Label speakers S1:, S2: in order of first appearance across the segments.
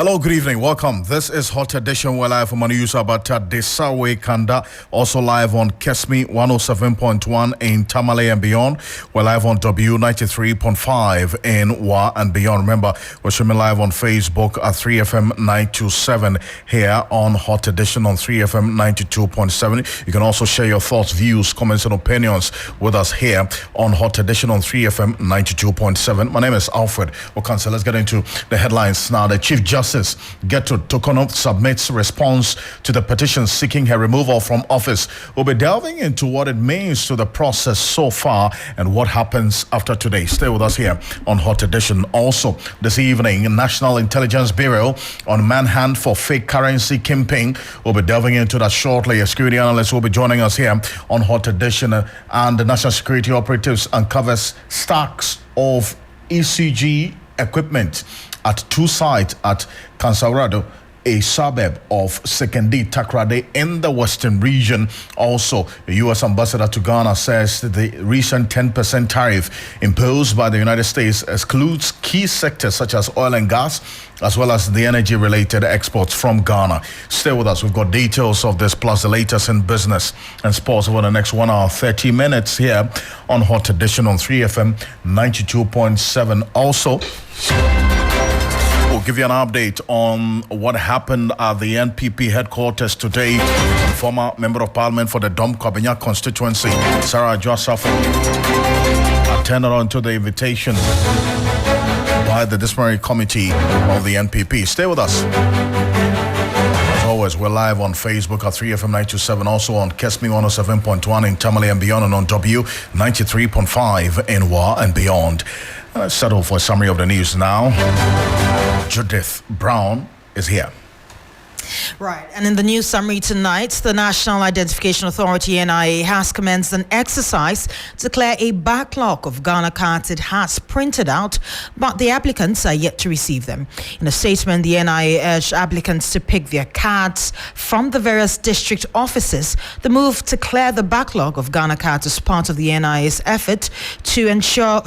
S1: Hello, good evening. Welcome. This is Hot Edition. We're live from Maniusa Bata Desawe Kanda. Also live on Kesmi 107.1 in Tamale and beyond. We're live on W93.5 in Wa and beyond. Remember, we're streaming live on Facebook at 3FM 927 here on Hot Edition on 3FM 92.7. You can also share your thoughts, views, comments, and opinions with us here on Hot Edition on 3FM 92.7. My name is Alfred Okanse. Let's get into the headlines now. The Chief Justice Geto Tokono submits response to the petition seeking her removal from office. We'll be delving into what it means to the process so far and what happens after today. Stay with us here on Hot Edition. Also, this evening, National Intelligence Bureau on manhunt for fake currency kingpin. We'll be delving into that shortly. A security analyst will be joining us here on Hot Edition, and the National Security Operatives uncovers stacks of ECG equipment at two sites at Kansaurado, a suburb of Sekendi Takrade in the western region. Also, the U.S. ambassador to Ghana says that the recent 10% tariff imposed by the United States excludes key sectors such as oil and gas, as well as the energy-related exports from Ghana. Stay with us. We've got details of this plus the latest in business and sports over the next 1 hour, 30 minutes here on Hot Edition on 3FM 92.7. Also, we'll give you an update on what happened at the NPP headquarters today. Former Member of Parliament for the Dom Kwabenya constituency, Sarah Joseph, attended on to the invitation by the disciplinary committee of the NPP. Stay with us. As always, we're live on Facebook at 3FM 927, also on Kesmi 107.1 in Tamale and beyond, and on W93.5 in Wa and beyond. Let's settle for a summary of the news now. Judith Brown is here.
S2: Right, and in the news summary tonight, the National Identification Authority, NIA, has commenced an exercise to clear a backlog of Ghana cards it has printed out, but the applicants are yet to receive them. In a statement, the NIA urged applicants to pick their cards from the various district offices. The move to clear the backlog of Ghana cards is part of the NIA's effort to ensure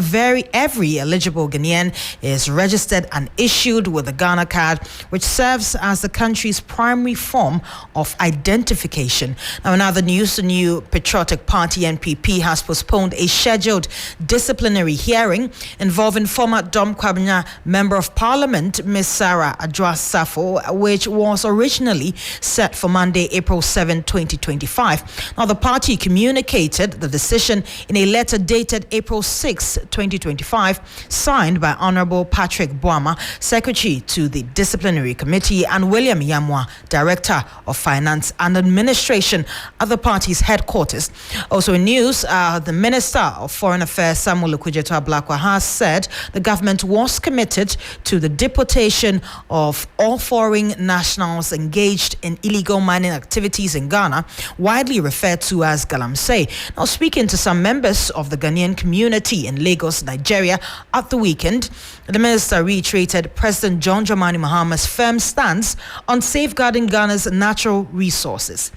S2: every eligible Ghanaian is registered and issued with a Ghana card, which serves as the country's primary form of identification. Now, in other news, the new Patriotic Party NPP has postponed a scheduled disciplinary hearing involving former Dom Kwabenya Member of Parliament, Ms. Sarah Adjoa-Safo, which was originally set for Monday, April 7, 2025. Now, the party communicated the decision in a letter dated April 6, 2025, signed by Honorable Patrick Boama, Secretary to the Disciplinary Committee, and William Yamwa, Director of Finance and Administration at the party's headquarters. Also in news, the Minister of Foreign Affairs, Samuel Okudzeto-Ablakwa, has said the government was committed to the deportation of all foreign nationals engaged in illegal mining activities in Ghana, widely referred to as galamsey. Now, speaking to some members of the Ghanaian community in Lagos, Nigeria, at the weekend, the minister reiterated President John Dramani Mahama's firm stance on safeguarding Ghana's natural resources.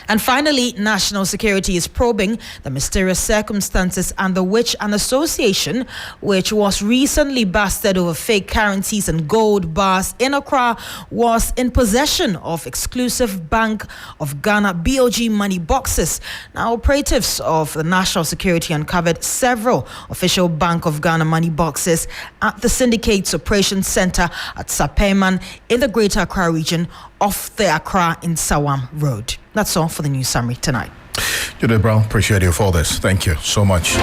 S2: And finally, national security is probing the mysterious circumstances under which an association, which was recently busted over fake currencies and gold bars in Accra, was in possession of exclusive Bank of Ghana BOG money boxes. Now, operatives of the national security uncovered several official Bank of Ghana money boxes at the Syndicate's Operations Center at Sapeiman in the Greater Accra region off the Accra in Sawam Road. That's all for the news summary tonight.
S1: Judith Brown, appreciate you for this. Thank you so much.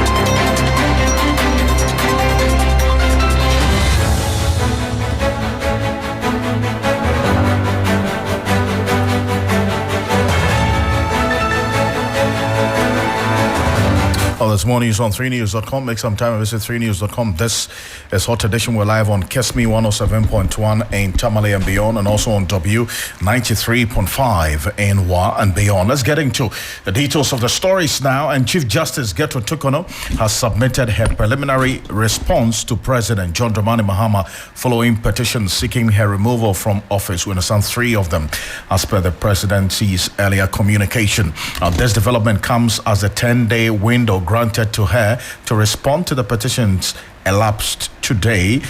S1: There's more news on 3news.com. Make some time and visit 3news.com. This is Hot Edition. We're live on Kesmi 107.1 in Tamale and beyond, and also on W93.5 in Wa and beyond. Let's get into the details of the stories now. And Chief Justice Geto Tokono has submitted her preliminary response to President John Dramani Mahama following petitions seeking her removal from office. We understand 3 of them as per the presidency's earlier communication. This development comes as a 10-day window granted granted to her to respond to the petitions elapsed today,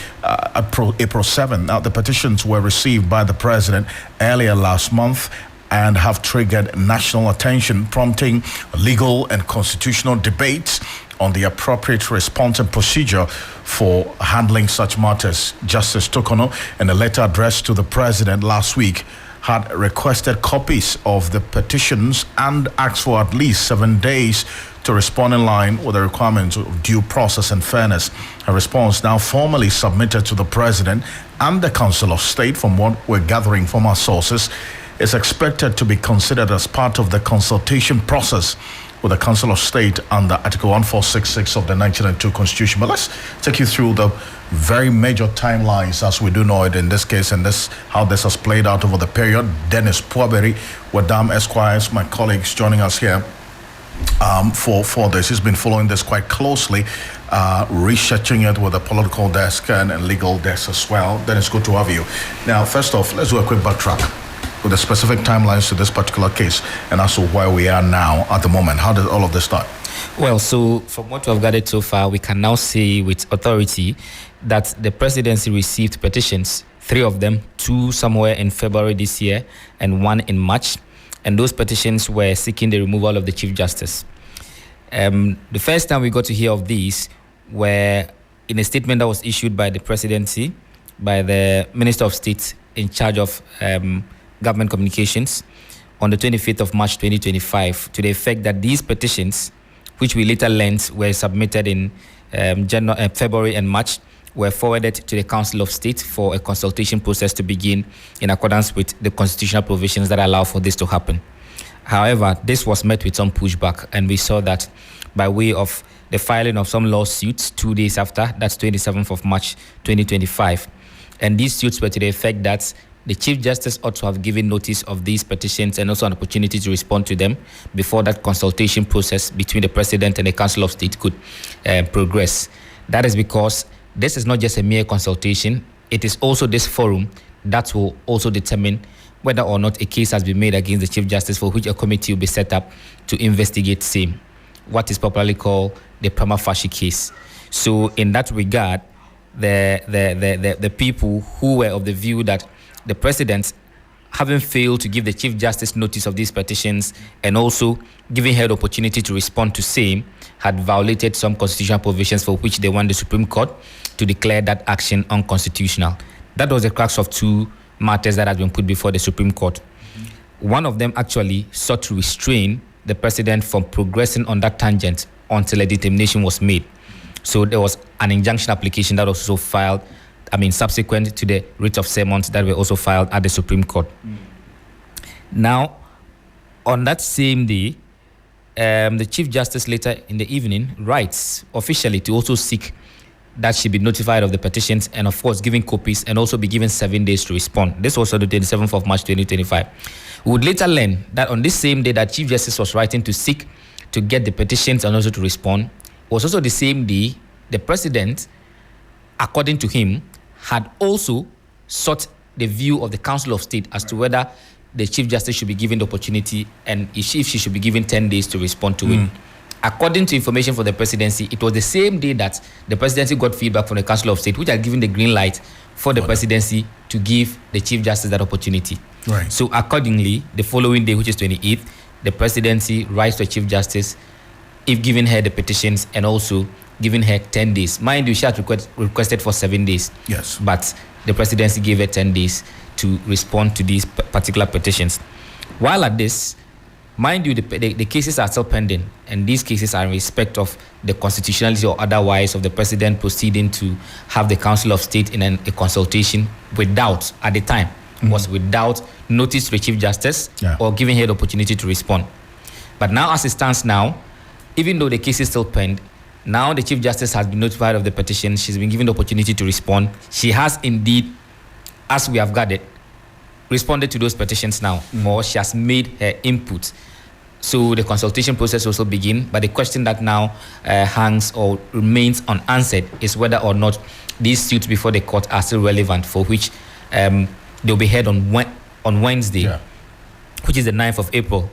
S1: April 7. Now, the petitions were received by the president earlier last month and have triggered national attention, prompting legal and constitutional debates on the appropriate response and procedure for handling such matters. Justice Tokono, in a letter addressed to the president last week, had requested copies of the petitions and asked for at least 7 days to respond in line with the requirements of due process and fairness. A response now formally submitted to the president and the Council of State, from what we're gathering from our sources, is expected to be considered as part of the consultation process with the Council of State under Article 1466 of the 1992 Constitution. But let's take you through the very major timelines as we do know it in this case, and this how this has played out over the period. Dennis Puaberi, Wadam Esquires, my colleagues joining us here for this. He's been following this quite closely, researching it with the political desk and legal desk as well. Dennis, good to have you. Now, first off, let's do a quick backtrack with the specific timelines to this particular case and also where we are now at the moment. How did all of this start?
S3: Well, so from what we have gathered so far, we can now say with authority that the presidency received petitions, 3 of them, 2 somewhere in February this year and 1 in March. And those petitions were seeking the removal of the Chief Justice. The first time we got to hear of these were in a statement that was issued by the presidency, by the Minister of State in charge of government communications on the 25th of March 2025, to the effect that these petitions, which we later learned were submitted in February and March, were forwarded to the Council of State for a consultation process to begin in accordance with the constitutional provisions that allow for this to happen. However, this was met with some pushback, and we saw that by way of the filing of some lawsuits 2 days after, that's 27th of March 2025. And these suits were to the effect that the Chief Justice ought to have given notice of these petitions and also an opportunity to respond to them before that consultation process between the President and the Council of State could progress. That is because this is not just a mere consultation. It is also this forum that will also determine whether or not a case has been made against the Chief Justice, for which a committee will be set up to investigate same, what is popularly called the prima facie case. So in that regard, the people who were of the view that the President, having failed to give the Chief Justice notice of these petitions and also giving her the opportunity to respond to same, had violated some constitutional provisions for which they want the Supreme Court to declare that action unconstitutional. That was the crux of 2 matters that had been put before the Supreme Court. One of them actually sought to restrain the President from progressing on that tangent until a determination was made. So there was an injunction application that was also filed, subsequent to the writ of summons that were also filed at the Supreme Court. Now, on that same day, the Chief Justice later in the evening writes officially to also seek that she be notified of the petitions and, of course, giving copies and also be given 7 days to respond. This was on the 27th of March 2025. We would later learn that on this same day that Chief Justice was writing to seek to get the petitions and also to respond, was also the same day the President, according to him, had also sought the view of the Council of State as to whether the Chief Justice should be given the opportunity and if she should be given 10 days to respond to it. According to information from the presidency, it was the same day that the presidency got feedback from the Council of State, which had given the green light for the presidency to give the Chief Justice that opportunity.
S1: Right.
S3: So accordingly, the following day, which is 28th, the presidency writes to the Chief Justice, if giving her the petitions and also giving her 10 days. Mind you, she had requested for 7 days.
S1: Yes.
S3: But the presidency gave her 10 days to respond to these particular petitions. While at this, mind you, the cases are still pending, and these cases are in respect of the constitutionality or otherwise of the President proceeding to have the Council of State in a consultation without, at the time, was without notice to the Chief Justice or giving her the opportunity to respond. But now, as it stands now, even though the case is still pending, now the Chief Justice has been notified of the petition. She's been given the opportunity to respond. She has indeed, as we have gathered, responded to those petitions now, or she has made her input. So the consultation process also begin. But the question that now hangs or remains unanswered is whether or not these suits before the court are still relevant, for which they'll be heard on Wednesday, which is the 9th of April.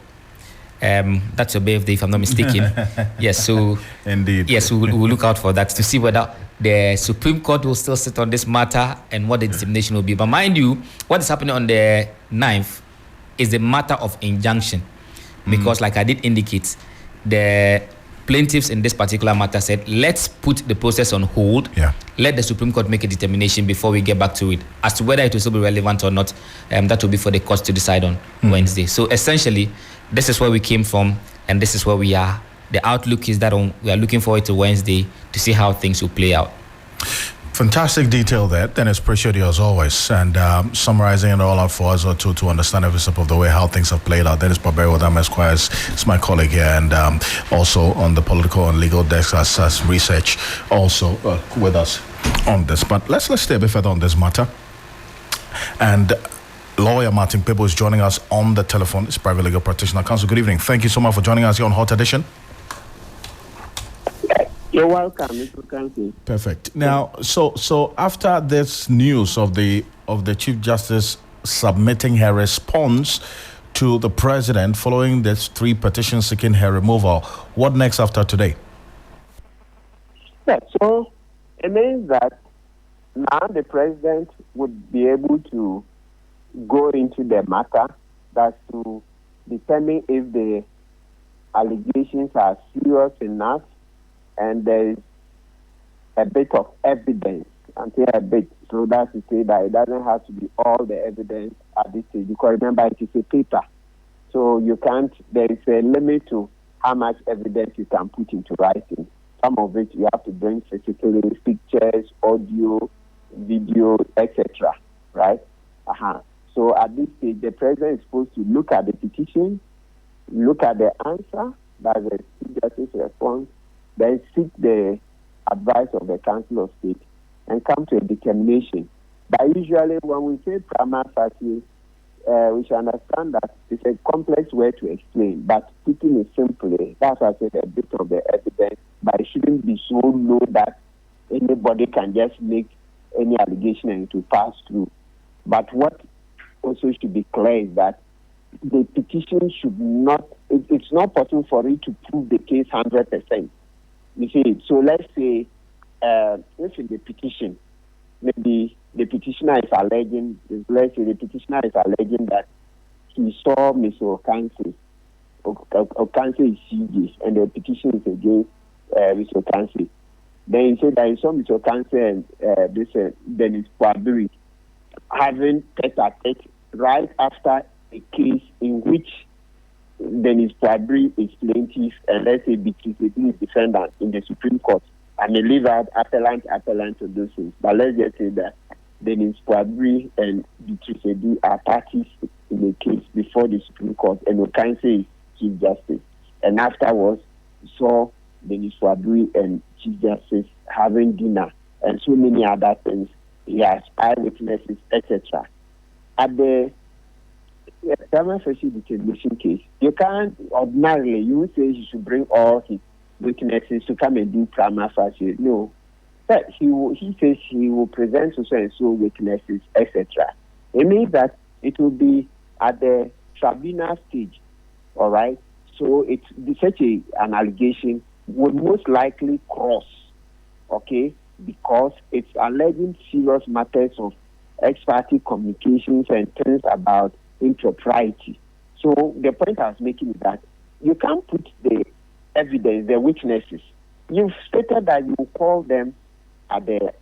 S3: That's your birthday, if I'm not mistaken. Yes, so
S1: indeed.
S3: Yes, we'll look out for that to see whether the Supreme Court will still sit on this matter and what the determination will be. But mind you, what is happening on the 9th is a matter of injunction, because like I did indicate, the plaintiffs in this particular matter said, let's put the process on hold. Let the Supreme Court make a determination before we get back to it. As to whether it will still be relevant or not, that will be for the courts to decide on Wednesday. So essentially, this is where we came from and this is where we are. The outlook is that we are looking forward to Wednesday to see how things will play out.
S1: Fantastic detail there. Dennis, appreciate you as always. And summarizing it all out for us or to understand every step of the way how things have played out. Dennis Barbero with Esquire is my colleague here, and also on the political and legal desk as research also with us on this. But let's stay a bit further on this matter. And lawyer Martin Pebo is joining us on the telephone. It's private legal practitioner. Counsel, good evening. Thank you so much for joining us here on Hot Edition.
S4: You're welcome, Mr. Counsel.
S1: Perfect. Now, so after this news of the Chief Justice submitting her response to the president following these 3 petitions seeking her removal, what next after today?
S4: Yeah, so it means that now the president would be able to go into the matter, that's to determine if the allegations are serious enough and there is a bit of evidence, until a bit, so that's to say that it doesn't have to be all the evidence at this stage, because remember it is a paper, so you can't, there is a limit to how much evidence you can put into writing. Some of it you have to bring physically, pictures, audio, video, etc. Right? So at this stage, the president is supposed to look at the petition, look at the answer, that's the Chief Justice response, then seek the advice of the Council of State and come to a determination. But usually when we say prima facie, we should understand that it's a complex way to explain, but speaking it simply, that's why I said a bit of the evidence, but it shouldn't be so low that anybody can just make any allegation and it will pass through. But what also should be clear is that the petition should not, it's not possible for it to prove the case 100%. You see, so let's say if in the petition, maybe the petitioner is alleging, let's say the petitioner is alleging that he saw Mr. Okanse is CJ, and the petition is against Mr. Okanse. Then he said that he saw Mr. Okanse and Dennis Kwabiri having tete-a-tete right after a case in which Dennis Kwabiri is plaintiff and let's say Beatrice Edu is defendant in the Supreme Court. I may leave out appellant to those things, but let's just say that Dennis Kwabiri and Beatrice Edu are parties in the case before the Supreme Court, and Okanse is Chief Justice. And afterwards, saw Dennis Kwabiri and Chief Justice having dinner and so many other things. He has eyewitnesses, etc. At the prima facie determination case, you can't ordinarily, you would say he should bring all his witnesses to come and do prima facie. No. But he says he will present so and so witnesses, etc. It means that it will be at the tribunal stage, all right? So it's such an allegation would most likely cross, okay, because it's alleging serious matters of ex-party communications and things about impropriety. So the point I was making is that you can't put the evidence, the witnesses. You've stated that you will call them at the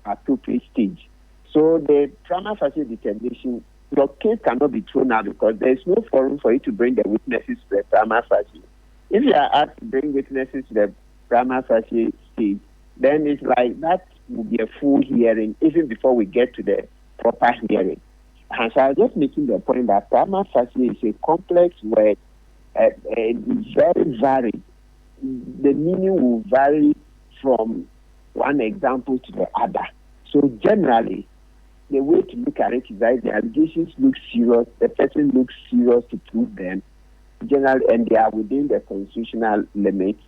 S4: appropriate stage. So the prima facie determination, your case cannot be thrown out because there is no forum for you to bring the witnesses to the prima facie. If you are asked to bring witnesses to the prima facie stage, then it's like that will be a full hearing even before we get to the proper hearing. And so I was just making the point that prima facie is a complex word, very varied. The meaning will vary from one example to the other. So generally, the way to look at it is that the allegations look serious, the person looks serious to prove them, generally, and they are within the constitutional limits,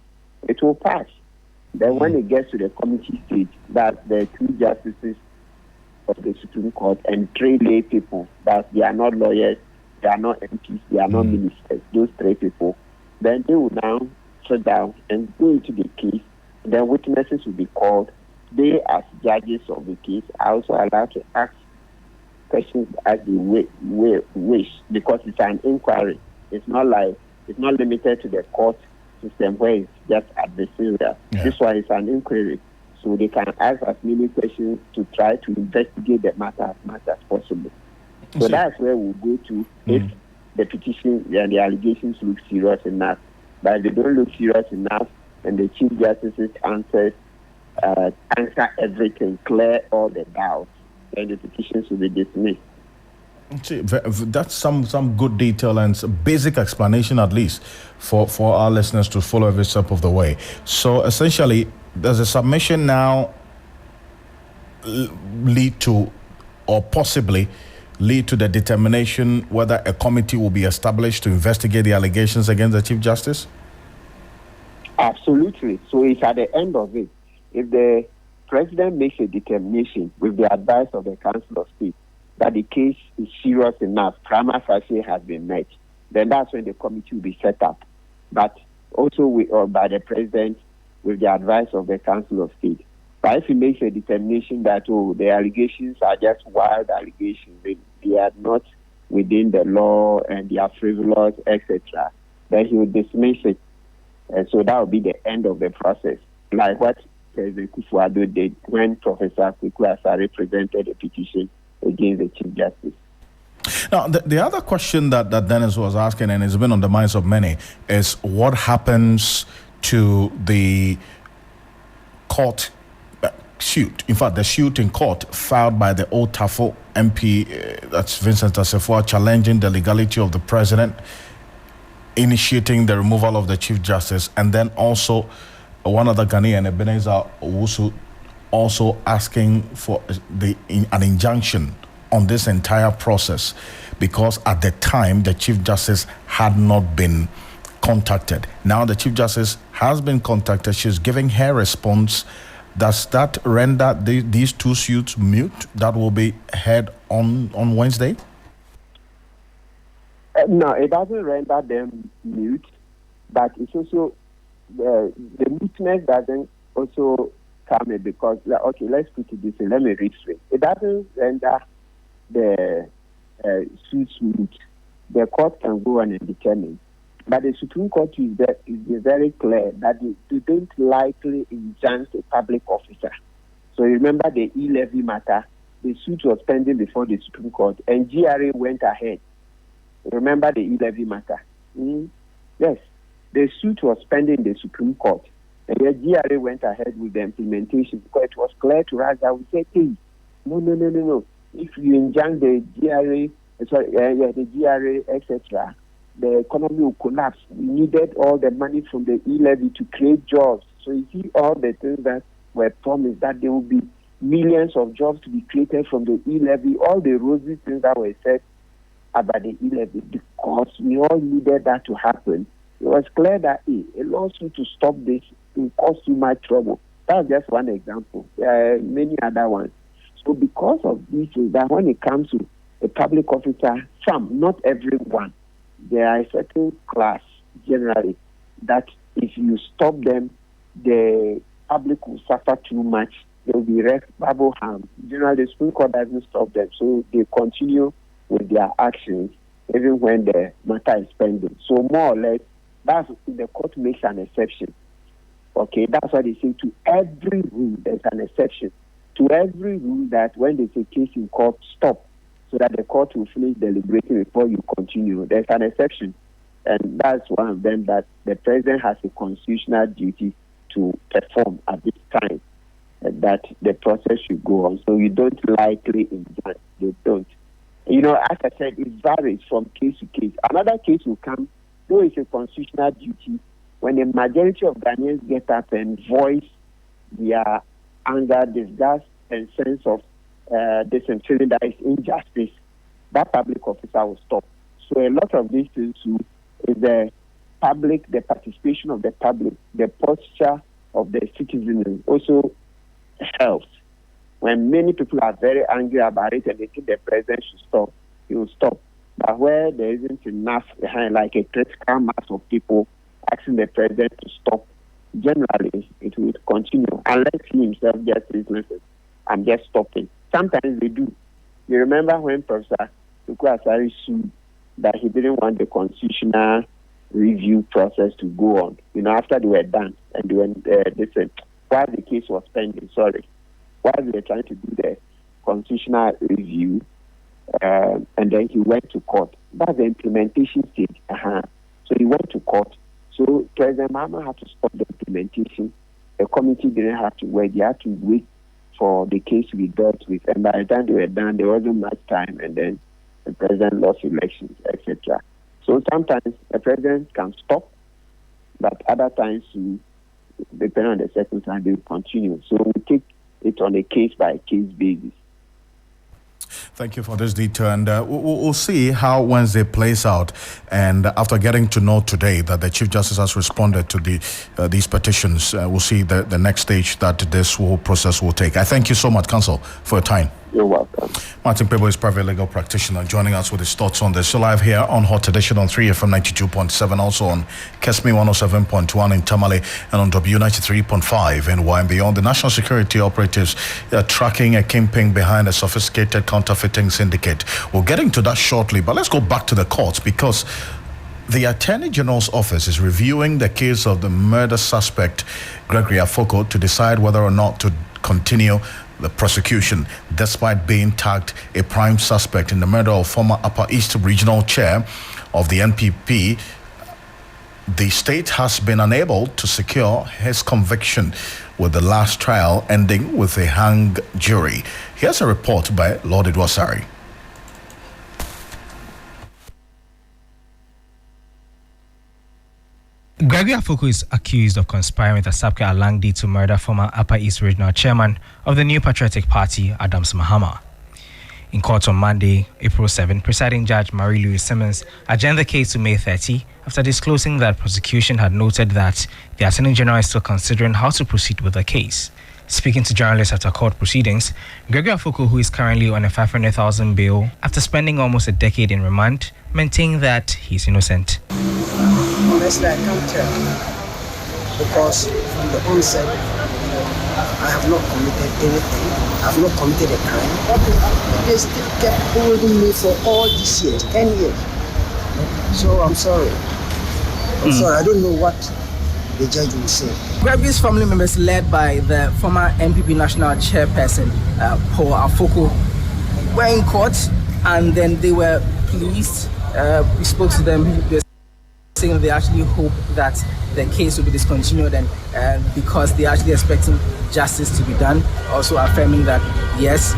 S4: it will pass. Then when it gets to the committee stage, that the 2 justices of the Supreme Court and 3 lay people, that they are not lawyers, they are not MPs, they are not ministers, those 3 people, Then they will now sit down and go into the case. Then witnesses will be called. They, as judges of the case, are also allowed to ask questions as they wish, because it's an inquiry. It's not limited to the court system where it's just adversarial. Yeah. This one is an inquiry, so they can ask as many questions to try to investigate the matter as much as possible. So that's where we'll go to if the petition and the allegations look serious enough. But if they don't look serious enough, and the Chief Justice's answers answer everything, clear all the doubts, then the petitions will be dismissed.
S1: See, that's some good detail and some basic explanation, at least, for our listeners to follow every step of the way. So essentially, does a submission now lead to, or possibly lead to, the determination whether a committee will be established to investigate the allegations against the Chief Justice?
S4: Absolutely. So it's at the end of it. If the President makes a determination with the advice of the Council of State that the case is serious enough, prima facie has been met, then that's when the committee will be set up. But also by the President with the advice of the Council of State. But if he makes a determination that, the allegations are just wild allegations, they are not within the law and they are frivolous, etc., then he will dismiss it. And so that will be the end of the process, like what President Kufuor did when Professor Kweku Asare presented a petition against the Chief Justice.
S1: Now, the other question that Dennis was asking, and it's been on the minds of many, is what happens to the court suit. In fact, the suit in court filed by the Old Tafo MP, that's Vincent Assefuwa, challenging the legality of the president initiating the removal of the Chief Justice, and then also one other Ghanaian, Ebenezer Owusu, also asking for an injunction on this entire process, because at the time the Chief Justice had not been contacted. Now the Chief Justice has been contacted. She's giving her response. Does that render these two suits mute that will be heard on Wednesday?
S4: No, it doesn't render them mute, but it's also the muteness doesn't also come in because, okay, let's put it this way, let me reiterate. It doesn't render the suits mute. The court can go on and determine. But the Supreme Court is very clear that they don't likely injunct a public officer. So remember the e-levy matter, the suit was pending before the Supreme Court, and GRA went ahead. Remember the e-levy matter? Yes. The suit was pending in the Supreme Court, and the GRA went ahead with the implementation because it was clear to us that we said, hey, no. If you injunct the GRA, the GRA, etc., the economy will collapse. We needed all the money from the e-levy to create jobs. So you see all the things that were promised, that there will be millions of jobs to be created from the e-levy, all the rosy things that were said about the e-levy, because we all needed that to happen. It was clear that a lawsuit to stop this will cause too much trouble. That's just one example. There are many other ones. So because of these things, that when it comes to a public officer, some, not everyone, there are a certain class generally that if you stop them, the public will suffer too much. There will be irreparable harm. Generally, the Supreme Court doesn't stop them, so they continue with their actions even when the matter is pending. So more or less, that's the court makes an exception. Okay, that's why they say to every rule there's an exception. To every rule that when there's a case in court, stop, so that the court will finish deliberating before you continue. There's an exception, and that's one of them, that the president has a constitutional duty to perform at this time, that the process should go on. So you don't likely injunct. They don't. As I said, it varies from case to case. Another case will come, though it's a constitutional duty, when the majority of Ghanaians get up and voice their anger, disgust, and sense of this and feeling that it's injustice, that public officer will stop. So a lot of these things is the public, the participation of the public, the posture of the citizens also helps. When many people are very angry about it and they think the president should stop, he will stop. But where there isn't enough, like a critical mass of people asking the president to stop, generally it will continue unless he himself just says, listen, I'm just stopping. Sometimes they do. You remember when Professor Tuku Asari sued that he didn't want the constitutional review process to go on, after they were done, and they said, while the case was pending, while they were trying to do the constitutional review, and then he went to court. That's the implementation stage. So he went to court. So President Mahama had to stop the implementation. The committee didn't have to wait. They had to wait for the case to be dealt with. And by the time they were done, there wasn't much time, and then the president lost elections, etc. So sometimes the president can stop, but other times, depending on the circumstances, they will continue. So we take it on a case-by-case basis.
S1: Thank you for this detail, and we'll see how Wednesday plays out. And after getting to know today that the Chief Justice has responded to these petitions, we'll see the next stage that this whole process will take. I thank you so much, Counsel, for your time.
S4: You're welcome.
S1: Martin Pebo is private legal practitioner, joining us with his thoughts on this. So live here on Hot Edition on 3FM 92.7, also on Kesmi 107.1 in Tamale, and on W93.5 in Y and beyond. The national security operatives are tracking a kingpin behind a sophisticated counterfeiting syndicate. We'll get into that shortly, but let's go back to the courts, because the Attorney General's office is reviewing the case of the murder suspect, Gregory Afoko, to decide whether or not to continue the prosecution, despite being tagged a prime suspect in the murder of former Upper East Regional Chair of the NPP. The state has been unable to secure his conviction, with the last trial ending with a hung jury. Here's a report by Lord Idwasari.
S5: Gregory Afoko is accused of conspiring with Asapke Alangdi to murder former Upper East Regional Chairman of the New Patriotic Party, Adams Mahama. In court on Monday, April 7, presiding judge Marie-Louise Simmons adjourned the case to May 30 after disclosing that prosecution had noted that the Attorney General is still considering how to proceed with the case. Speaking to journalists after court proceedings, Gregory Afoko, who is currently on a 500,000 bail after spending almost a decade in remand, maintained that he's innocent.
S6: Honestly, I can't tell, because from the onset, I have not committed anything. I have not committed a crime. They still kept holding me for all these years, 10 years. So I'm sorry. Sorry, I don't know what the judge will say.
S7: Gregory's family members, led by the former NPP National Chairperson, Paul Afoko, were in court, and then they were pleased. We spoke to them. They were saying they actually hope that the case will be discontinued, and because they're actually expecting justice to be done. Also affirming that, yes,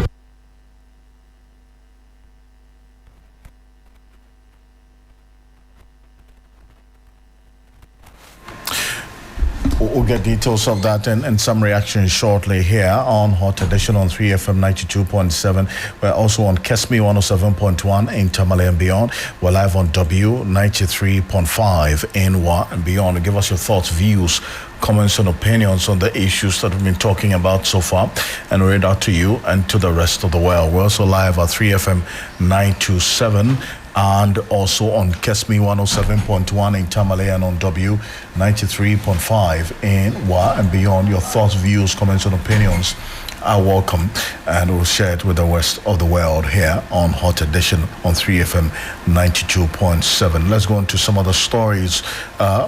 S1: We'll get details of that and some reactions shortly here on Hot Edition on 3FM 92.7. We're also on Kesmi 107.1 in Tamale and beyond. We're live on W93.5 in Wa and beyond. Give us your thoughts, views, comments and opinions on the issues that we've been talking about so far, and read out to you and to the rest of the world. We're also live at 3FM 927 and also on Kesmi 107.1 in Tamale and on W93.5 in Wa and beyond. Your thoughts, views, comments and opinions are welcome, and we'll share it with the rest of the world here on Hot Edition on 3FM 92.7. Let's go into some of the stories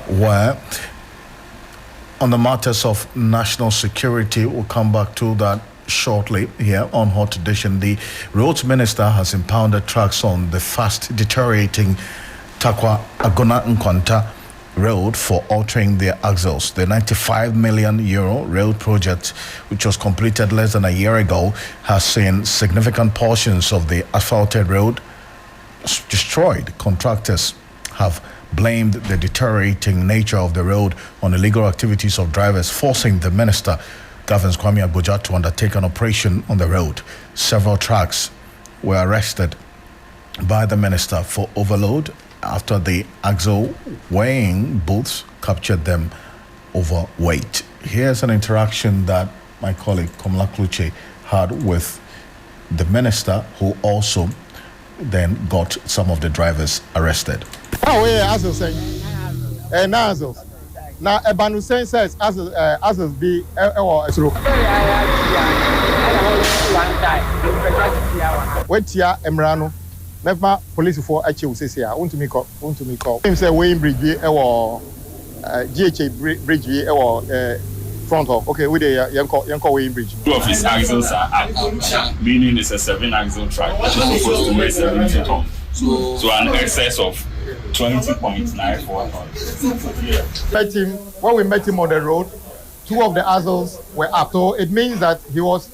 S1: where on the matters of national security. We'll come back to that shortly here on Hot Edition. The roads minister has impounded trucks on the fast deteriorating Takwa Agona Nkwanta road for altering their axles. The 95 million euro road project, which was completed less than a year ago, has seen significant portions of the asphalted road destroyed. Contractors have blamed the deteriorating nature of the road on illegal activities of drivers, forcing the minister, Governs Kwame Abuja, to undertake an operation on the road. Several trucks were arrested by the minister for overload after the axle weighing booths captured them overweight. Here's an interaction that my colleague Komla Kluche had with the minister, who also then got some of the drivers arrested.
S8: Oh, yeah, axles. And nozzles. Now, Ebanu says as be or through. Wait here, Emrano. Never police for actually says here. Want to me call. Him say Wayne Bridge or GHA Bridge or front of. Okay, we the young Wayne Bridge.
S9: Two of his axles are up, meaning it's a 7-axle track which is supposed to weigh 70 tons. So an excess of 20.94 tons.
S8: When we met him on the road, 2 of the axles were up. So it means that he was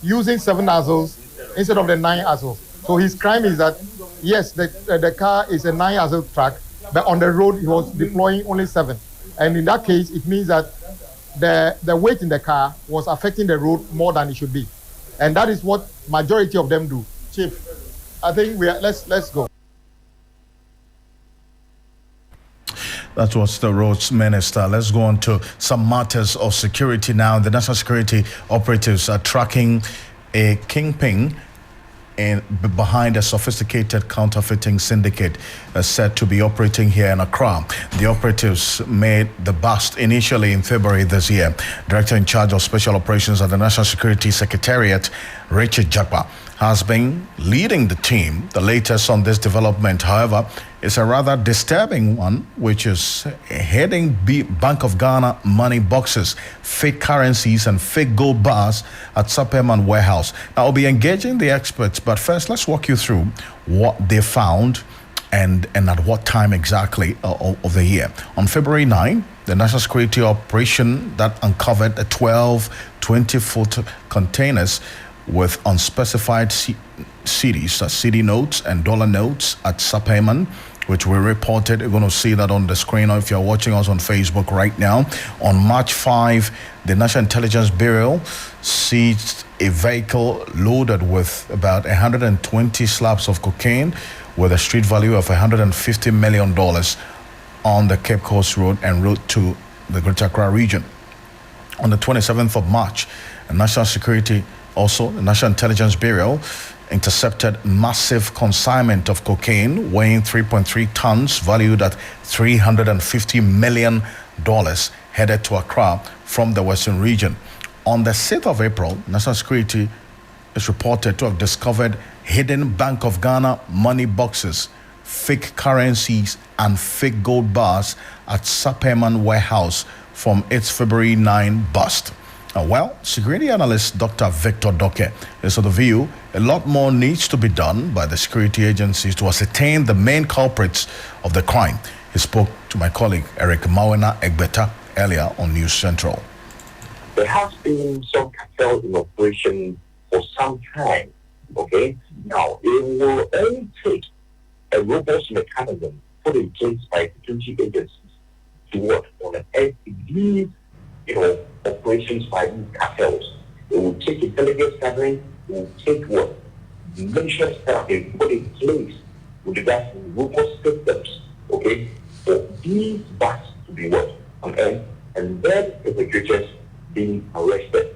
S8: using 7 axles instead of the 9 axles. So his crime is that, yes, the car is a 9-axle track, but on the road he was deploying only 7. And in that case, it means that the weight in the car was affecting the road more than it should be. And that is what majority of them do. Chief, I think let's go.
S1: That was the roads minister. Let's go on to some matters of security now. The national security operatives are tracking a kingpin behind a sophisticated counterfeiting syndicate said to be operating here in Accra. The operatives made the bust initially in February this year. Director in charge of special operations at the National Security Secretariat, Richard Jakpa, has been leading the team. The latest on this development, however, is a rather disturbing one, which is heading Bank of Ghana money boxes, fake currencies and fake gold bars at Sapeman warehouse. Now, I'll be engaging the experts, but first let's walk you through what they found and at what time exactly of the year. On February 9, the National Security Operation that uncovered 12 20-foot containers with unspecified CDs, CD notes and dollar notes at Sapeman, which we reported. You're going to see that on the screen if you're watching us on Facebook right now. On March 5, the National Intelligence Bureau seized a vehicle loaded with about 120 slabs of cocaine with a street value of $150 million on the Cape Coast Road en route to the Greater Accra region. On the 27th of March, the National Intelligence Bureau intercepted massive consignment of cocaine weighing 3.3 tons, valued at $350 million, headed to Accra from the Western region. On the 6th of April, National Security is reported to have discovered hidden Bank of Ghana money boxes, fake currencies, and fake gold bars at Sapeman warehouse from its February 9 bust. Well, security analyst Dr. Victor Doke is of the view a lot more needs to be done by the security agencies to ascertain the main culprits of the crime. He spoke to my colleague Eric Mawena Egbeta earlier on News Central.
S10: There has been some cartel in operation for some time, okay? Now, it will only take a robust mechanism put in place by security agencies to work on an these, operations by these cartels. It will take intelligence gathering, it will take what measures that have been put in place with regards to robust systems, okay, for these busts to be what on end, and then the perpetrators being arrested.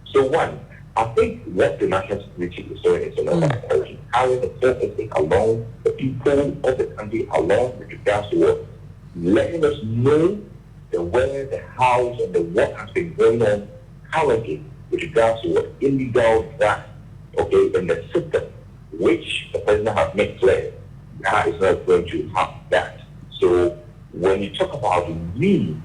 S10: So one, I think what the national security is doing is about carrying the focus along, the people of the country along with regards to what, letting us know the where, the how, and the what has been going on currently with regards to what illegal draft, okay, in the system, which the president has made clear Ghana is not going to have that. So when you talk about we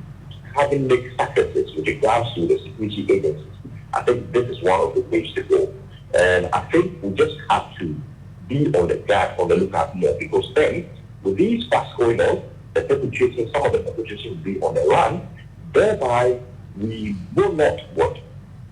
S10: having made sacrifices with regards to the security agencies, I think this is one of the ways to go. And I think we just have to be on the guard, on the lookout more, because then with these facts going on, some of the perpetrators will be on the run, thereby we will not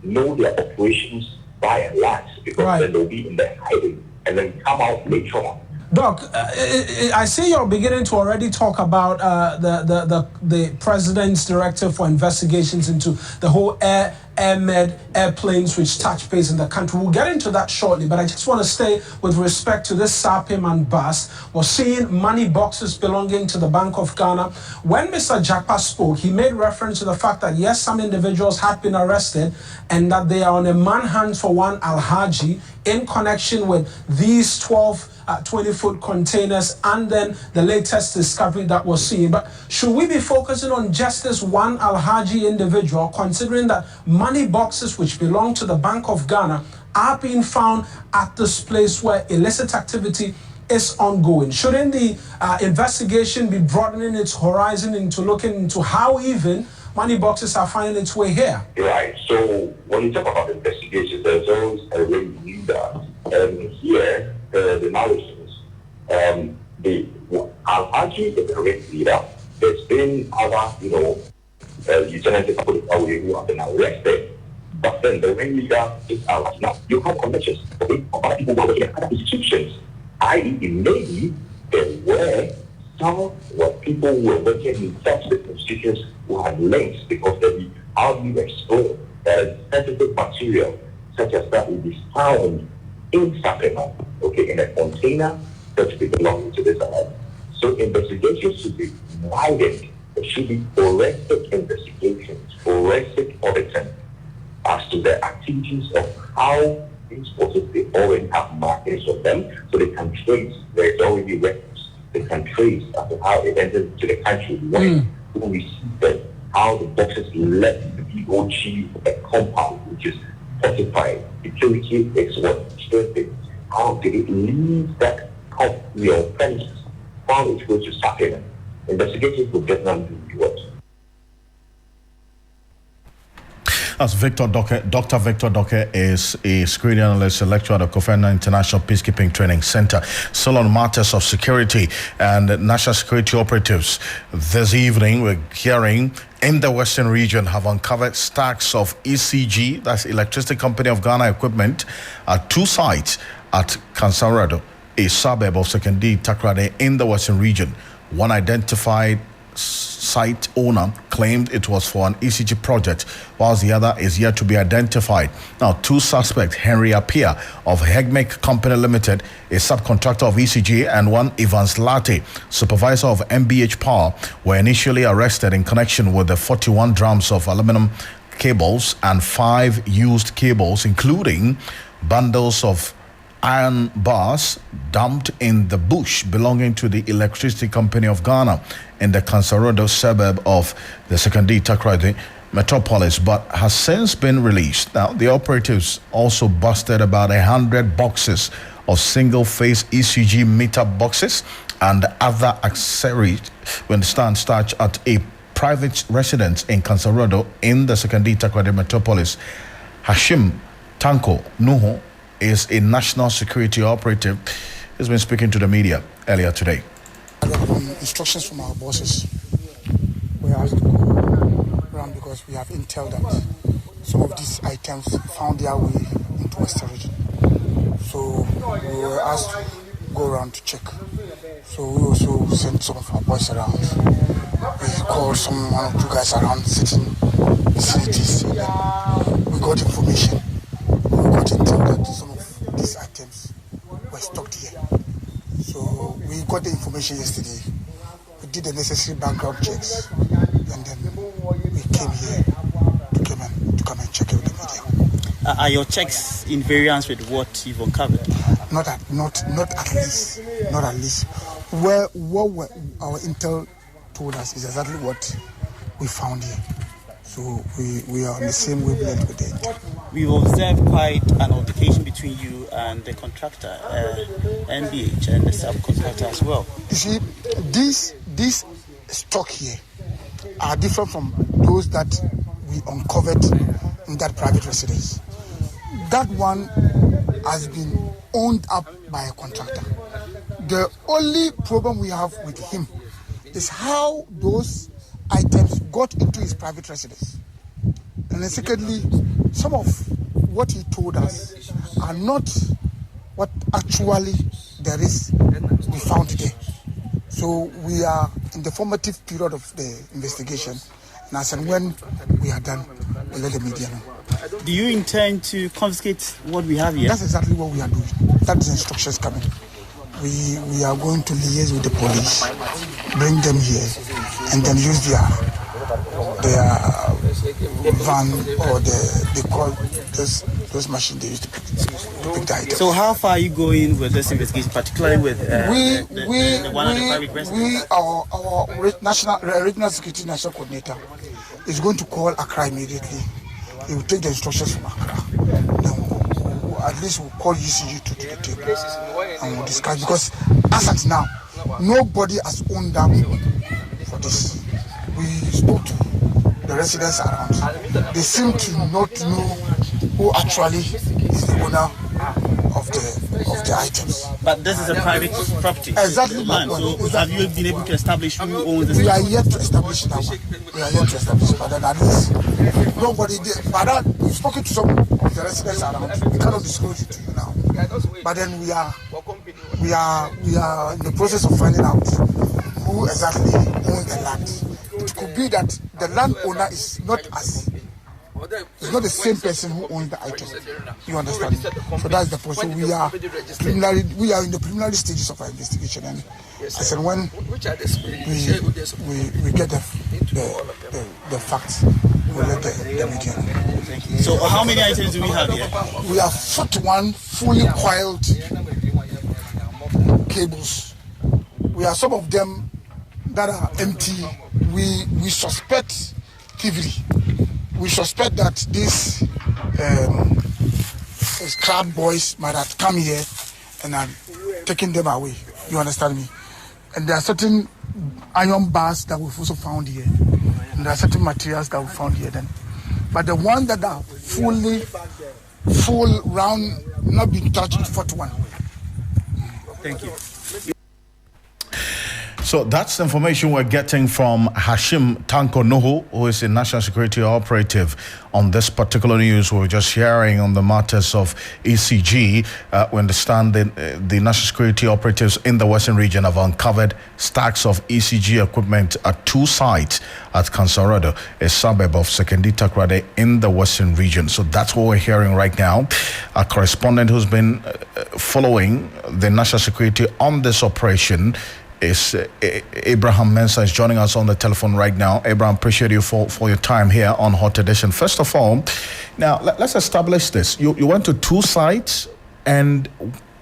S10: know their operations by and large, because then they'll be in the hiding and then come out later on.
S11: Doc, I see you're beginning to already talk about the president's directive for investigations into the whole airmed airplanes which touch base in the country. We'll get into that shortly, but I just want to stay with respect to this Sapeman bus. We're seeing money boxes belonging to the Bank of Ghana. When Mr. Jakpa spoke, he made reference to the fact that yes, some individuals had been arrested and that they are on a manhunt for one Alhaji in connection with these 12 20-foot containers, and then the latest discovery that was seen. But should we be focusing on just this one Alhaji individual, considering that money boxes which belong to the Bank of Ghana are being found at this place where illicit activity is ongoing? Shouldn't the investigation be broadening its horizon into looking into how even money boxes are finding its way here?
S10: Right. So when you talk about investigations, there's always a ring leader. And here, the narrations, the Al-Haji is the ring leader. There's been other, lieutenants who have been arrested. But then the ring leader is out. Now, you have connections, okay, of other people who are working at other institutions. I.e., maybe there were some people who were working in such institutions who had links, because how you explore sensitive material such as that will be found in Sacramento, okay, in a container that should be belonging to this island. So investigations should be widened. There should be forensic investigations, forensic auditing as to the activities of how these forces, they already have markings of them, so they can trace. There's already records. They can trace as to how it entered into the country, when we see them, how the boxes left the POG, a compound which is fortified. Security is what strengthened. How did it leave that premises? Found its way to Sacramento. Investigations will definitely do what.
S1: As Victor Doke, Dr. Victor Doke is a security analyst, a lecturer at the Kofi Annan International Peacekeeping Training Center. Still on matters of security and national security operatives. This evening, we're hearing in the Western region have uncovered stacks of ECG, that's Electricity Company of Ghana equipment, at two sites at Kansarado, a suburb of Sekondi Takrade in the Western region. One identified site owner claimed it was for an ECG project, whilst the other is yet to be identified. Now, two suspects, Henry Apia of Hegmek Company Limited, a subcontractor of ECG, and one Evans Latte, supervisor of MBH Power, were initially arrested in connection with the 41 drums of aluminum cables and 5 used cables, including bundles of iron bars dumped in the bush belonging to the Electricity Company of Ghana in the Kansarado suburb of the Sekondi Takrade metropolis, but has since been released. Now, the operatives also busted about 100 boxes of single-phase ECG meter boxes and other accessories when starch at a private residence in Kansarado in the Sekondi Takrade metropolis. Hashim Tanko Nuhu is a national security operative. He's been speaking to the media earlier today.
S12: I got instructions from our bosses. We have to go around because we have intel that some of these items found their way into Western region. So we were asked to go around to check. So we also sent some of our boys around. We called one or two guys around certain facilities. And then we got information. We got intel that some of these items were stocked here. So we got the information yesterday. We did the necessary background checks, and then we came here to come and check it with the media.
S13: Are your checks in variance with what you've uncovered?
S12: Not at least. What our intel told us is exactly what we found here. So we are on the same wavelength with it.
S13: We've observed quite an altercation between you and the contractor, NBH, and the subcontractor as well.
S12: You see, these stock here are different from those that we uncovered in that private residence. That one has been owned up by a contractor. The only problem we have with him is how those items got into his private residence. And then secondly, some of what he told us are not what actually there is we found today. So we are in the formative period of the investigation, and as and when we are done, we'll let the media know.
S13: Do you intend to confiscate what we have here?
S12: That's exactly what we are doing. That is instructions coming. We are going to liaise with the police, bring them here, and then use their van or they call this those machines they use to pick the items.
S13: So how far are you going with this investigation, particularly with the one on the private residence?
S12: Our regional security national coordinator is going to call Accra immediately. He will take the instructions from Accra. Then at least we'll call ECG to the table and we'll discuss, because as at now, nobody has owned up for this. We spoke to the residents around. They seem to not know who actually is the owner of the items.
S13: But this is a private property.
S12: Exactly.
S13: So have you been able to establish who owns this?
S12: We are yet to establish that one. We are yet to establish it. But then at least nobody did. But that, we've spoken to some of the residents around. We cannot disclose it to you now. But then we are in the process of finding out who exactly owns the land. It could be that the landowner is not the same person who owns the item. You understand? So that's the process. We are in the preliminary stages of our investigation, and I said when we get the facts, we'll let the media know.
S13: So how many items do we have here?
S12: We have 41 fully coiled cables. We have some of them that are empty. We suspect thievery. We suspect that these crab boys might have come here and are taking them away. You understand me? And there are certain iron bars that we've also found here. And there are certain materials that we found here then. But the ones that are full round, not being touched with 41.
S13: Thank you.
S1: So that's the information we're getting from Hashim Tanko Nuhu, who is a national security operative on this particular news. We're just hearing on the matters of ECG. We understand that the national security operatives in the Western region have uncovered stacks of ECG equipment at two sites at Kansarodo, a suburb of Sekondi Takoradi in the Western region. So that's what we're hearing right now. Our correspondent who's been following the national security on this operation is Abraham Mensah, is joining us on the telephone right now. Abraham, appreciate you for your time here on Hot Edition. First of all, now let's establish this. You went to two sites, and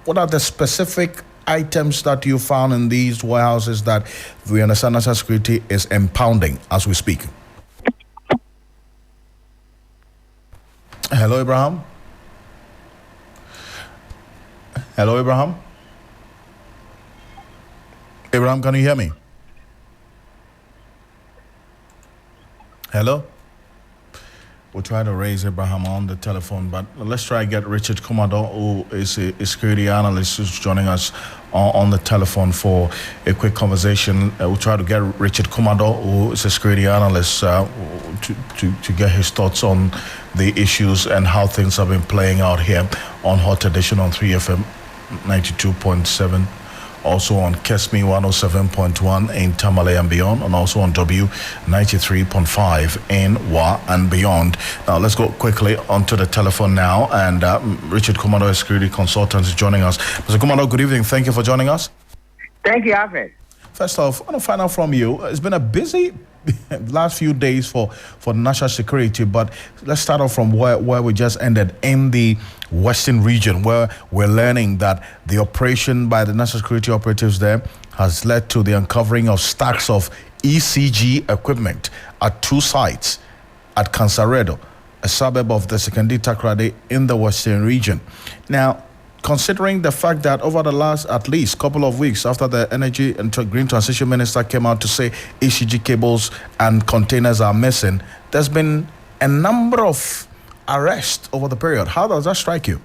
S1: what are the specific items that you found in these warehouses that we understand national security is impounding as we speak? Hello, Abraham. Hello, Abraham. Abraham, can you hear me? Hello? We'll try to raise Abraham on the telephone, but let's try to get Richard Kumado, who is a security analyst, who's joining us on the telephone for a quick conversation. We'll try to get Richard Kumado, who is a security analyst, to get his thoughts on the issues and how things have been playing out here on Hot Edition on 3FM 92.7. Also on Kesmi 107.1 in Tamale and beyond, and also on W 93.5 in Wa and beyond. Now let's go quickly onto the telephone now, and Richard Kumado, a security consultant, is joining us. Mr. Kumado, good evening. Thank you for joining us.
S14: Thank you, Alfred.
S1: First off, I want to find out from you. It's been a busy last few days for national security, but let's start off from where we just ended in the Western region, where we're learning that the operation by the national security operatives there has led to the uncovering of stacks of ECG equipment at two sites at Kansarodo, a suburb of the Sekondi Takoradi in the Western region. Now, considering the fact that over the last at least couple of weeks after the Energy and Green Transition Minister came out to say ECG cables and containers are missing, there's been a number of arrests over the period. How does that strike you?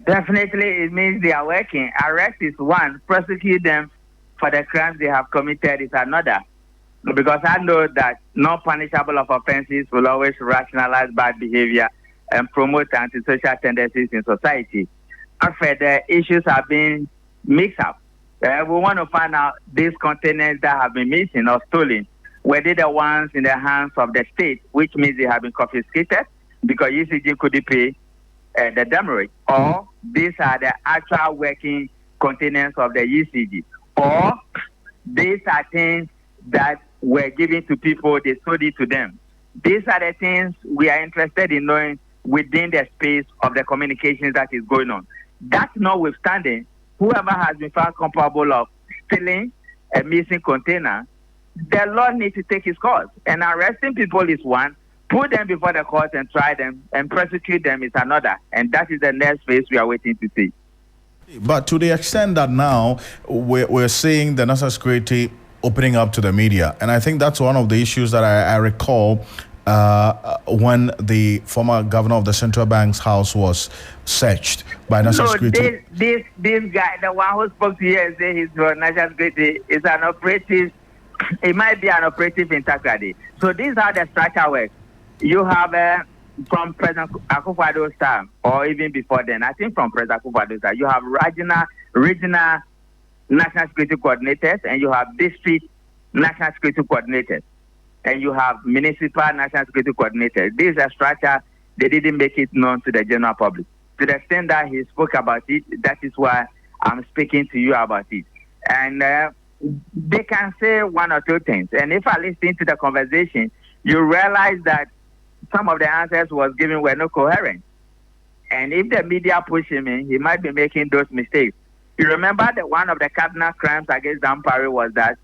S14: Definitely, it means they are working. Arrest is one. Prosecute them for the crimes they have committed is another. Because I know that non-punishable of offenses will always rationalize bad behavior and promote antisocial tendencies in society. After the issues are being mixed up, we want to find out these containers that have been missing or stolen. Were they the ones in the hands of the state, which means they have been confiscated because ECG couldn't pay the demurrage, or these are the actual working containers of the ECG, or these are things that were given to people, they sold it to them. These are the things we are interested in knowing within the space of the communications that is going on. That notwithstanding, whoever has been found culpable of stealing a missing container, the law needs to take its course. And arresting people is one, put them before the court and try them and prosecute them is another. And that is the next phase we are waiting to see.
S1: But to the extent that now we're seeing the national security opening up to the media, and I think that's one of the issues that I recall when the former governor of the central bank's house was searched by national security.
S14: This guy, the one who spoke to you and said he's for national security, is an operative. It might be an operative in Takrady. So this is how the structure works. You have from President Akufo-Addo's time, or even before then, I think from President Akufo-Addo's time, you have regional national security coordinators, and you have district national security coordinators, and you have municipal national security coordinators. This is a structure they didn't make it known to the general public. To the extent that he spoke about it, that is why I'm speaking to you about it. And they can say one or two things. And if I listen to the conversation, you realize that some of the answers was given were not coherent. And if the media push him in, he might be making those mistakes. You remember that one of the cardinal crimes against Dampare was that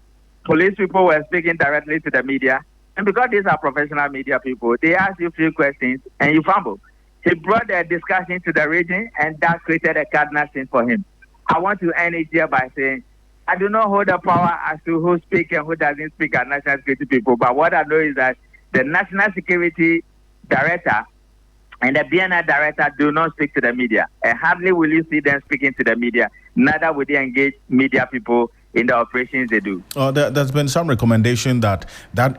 S14: police people were speaking directly to the media. And because these are professional media people, they ask you a few questions and you fumble. He brought the discussion to the region, and that created a cardinal sin for him. I want to end it here by saying, I do not hold the power as to who speaks and who doesn't speak as national security people. But what I know is that the National Security Director and the BNI Director do not speak to the media. And hardly will you see them speaking to the media. Neither will they engage media people in the operations they do.
S1: There's been some recommendation that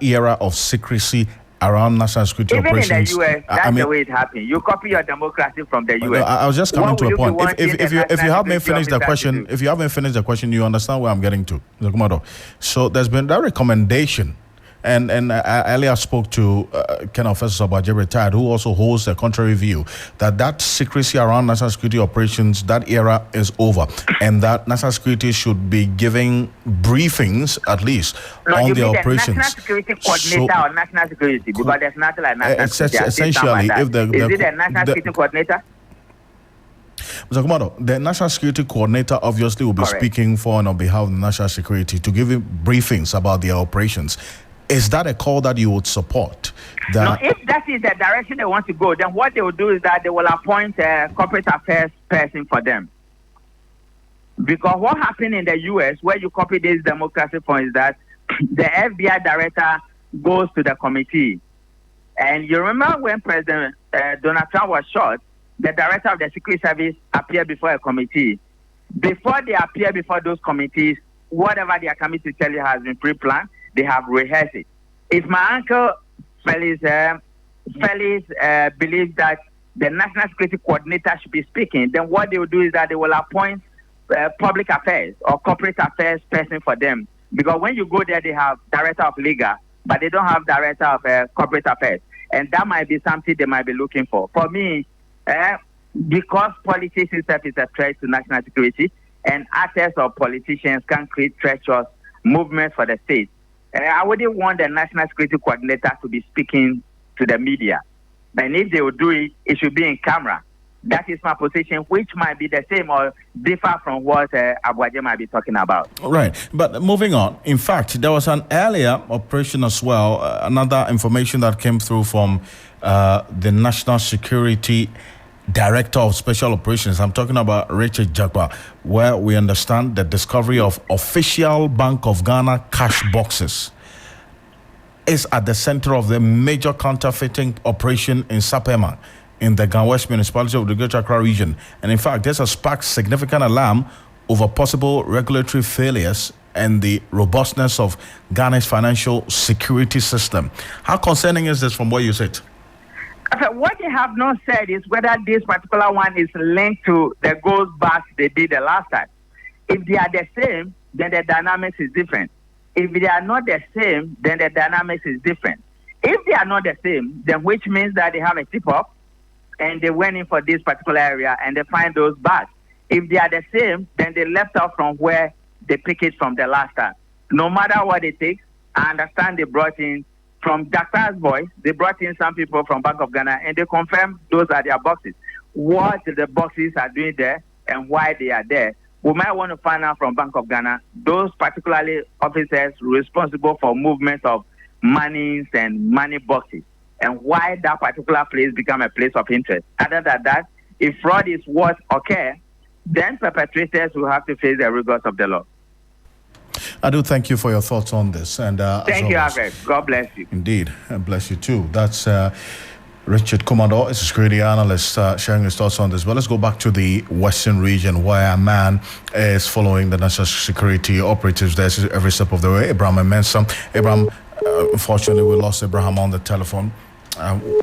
S1: era of secrecy around national security
S14: even
S1: operations.
S14: Even in the U.S., that's the way it happens. You copy your democracy from the U.S.
S1: I was just coming to a point. If you haven't finished the question, you understand where I'm getting to. So there's been that recommendation. And I earlier spoke to Ken Officer Sabaje retired, who also holds a contrary view that secrecy around national security operations, that era is over, and that national security should be giving briefings at least on the operations.
S14: National security coordinator or national security, because there's nothing like national security.
S1: Essentially,
S14: is it a national security coordinator?
S1: Mr. Kumado, the National Security Coordinator obviously will be speaking for and on behalf of the national security to give him briefings about their operations. Is that a call that you would support?
S14: No, if that is the direction they want to go, then what they will do is that they will appoint a corporate affairs person for them. Because what happened in the U.S., where you copy this democracy point, is that the FBI director goes to the committee. And you remember when President Donald Trump was shot, the director of the Secret Service appeared before a committee. Before they appear before those committees, whatever they are coming to tell you has been pre-planned. They have rehearsed it. If my uncle Felix believes that the National Security Coordinator should be speaking, then what they will do is that they will appoint public affairs or corporate affairs person for them. Because when you go there, they have director of legal, but they don't have director of corporate affairs. And that might be something they might be looking for. For me, because politics itself is a threat to national security, and actors or politicians can create treacherous movements for the state, I wouldn't want the National Security Coordinator to be speaking to the media. And if they will do it, it should be in camera. That is my position, which might be the same or differ from what Abuaje might be talking about.
S1: Right. But moving on, in fact, there was an earlier operation as well, another information that came through from the National Security Director of Special Operations. I'm talking about Richard Jagba, where we understand the discovery of official Bank of Ghana cash boxes is at the center of the major counterfeiting operation in Sapema, in the Ghana West Municipality of the Greater Accra region. And in fact, this has sparked significant alarm over possible regulatory failures and the robustness of Ghana's financial security system. How concerning is this from where you sit?
S14: What they have not said is whether this particular one is linked to the gold bust they did the last time. If they are the same, then the dynamics is different. If they are not the same, then the dynamics is different. If they are not the same, then which means that they have a tip-off and they went in for this particular area and they find those busts. If they are the same, then they left off from where they pick it from the last time. No matter what it takes, I understand they brought in from Dakar's voice, they brought in some people from Bank of Ghana, and they confirmed those are their boxes. What the boxes are doing there and why they are there, we might want to find out from Bank of Ghana, those particularly officers responsible for movement of monies and money boxes, and why that particular place become a place of interest. Other than that, if fraud is what occur, then perpetrators will have to face the rigors of the law.
S1: I do thank you for your thoughts on this. And
S14: thank you, Alfred. God bless you.
S1: Indeed, and bless you too. That's Richard Commodore, is a security analyst, sharing his thoughts on this. But let's go back to the Western region, where a man is following the national security operatives there every step of the way. Abraham Mensah. Abraham, unfortunately, we lost Abraham on the telephone.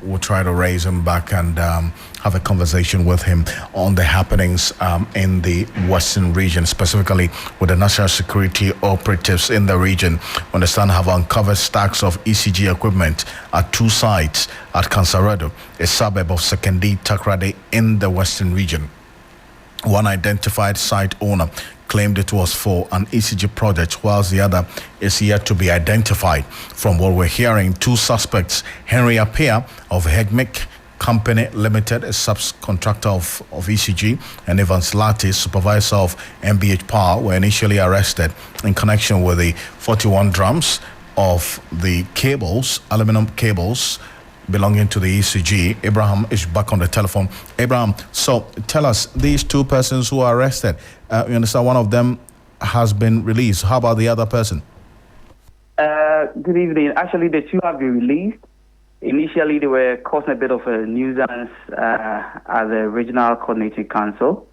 S1: We'll try to raise him back and have a conversation with him on the happenings in the Western region, specifically with the national security operatives in the region. We understand have uncovered stacks of ECG equipment at two sites at Kansaredo, a suburb of Sekondi Takoradi in the Western region. One identified site owner claimed it was for an ECG project, whilst the other is yet to be identified. From what we're hearing, two suspects, Henry Appiah of Hegmic Company Limited, a subcontractor of ECG, and Evans Lati, supervisor of MBH Power, were initially arrested in connection with the 41 drums of the cables, aluminum cables, belonging to the ECG. Abraham is back on the telephone. Abraham, so tell us, these two persons who are arrested, you understand one of them has been released. How about the other person?
S15: Good evening. Actually, the two have been released. Initially, they were causing a bit of a nuisance at the Regional Coordinating Council.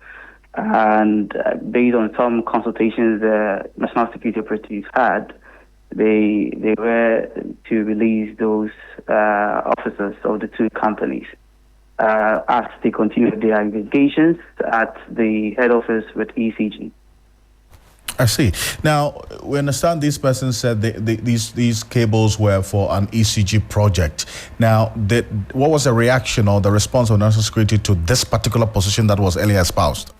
S15: And based on some consultations the National Security Operatives had, they were to release those officers of the two companies as they continue their investigations at the head office with ECG.
S1: I see. Now, we understand these persons said these cables were for an ECG project. Now, what was the reaction or the response of national security to this particular position that was earlier espoused?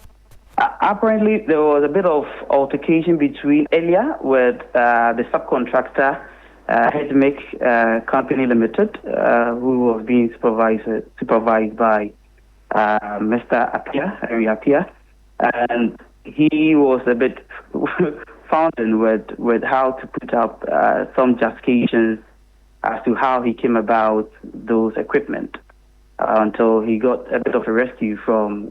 S15: Apparently, there was a bit of altercation between Elia with the subcontractor, Hegmic Company Limited, who was being supervised by Mr. Appiah, Henry Appiah, and he was a bit fountain with how to put up some justifications as to how he came about those equipment. Until he got a bit of a rescue from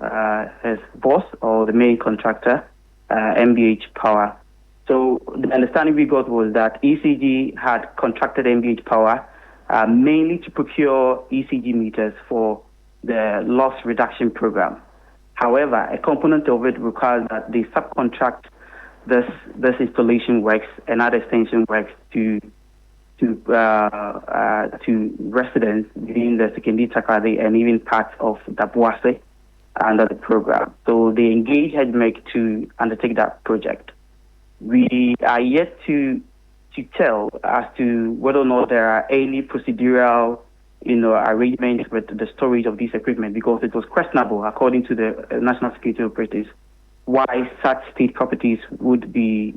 S15: his boss or the main contractor, MBH Power. So the understanding we got was that ECG had contracted MBH Power mainly to procure ECG meters for the loss reduction program. However, a component of it requires that they subcontract this installation works and other extension works to residents within the Sekondi Takoradi and even parts of Dabuase under the program. So they engaged Hegmic to undertake that project. We are yet to tell as to whether or not there are any procedural arrangements with the storage of this equipment, because it was questionable, according to the national security operatives, why such state properties would be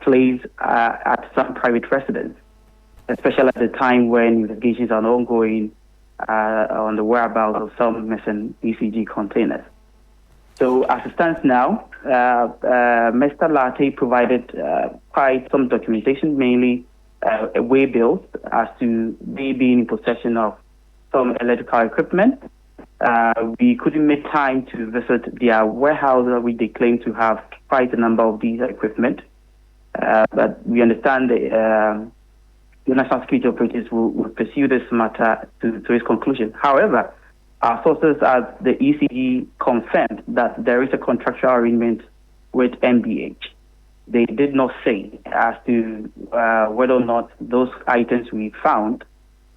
S15: placed at some private residence, especially at the time when investigations are ongoing on the whereabouts of some missing ECG containers. So as it stands now, Mr. Latte provided quite some documentation, mainly a way bill as to they being in possession of some electrical equipment. We couldn't make time to visit their warehouse, which they claim to have quite a number of these equipment. But we understand the national security operatives will pursue this matter to its conclusion. However, our sources at the ECG confirmed that there is a contractual arrangement with MBH. They did not say as to whether or not those items we found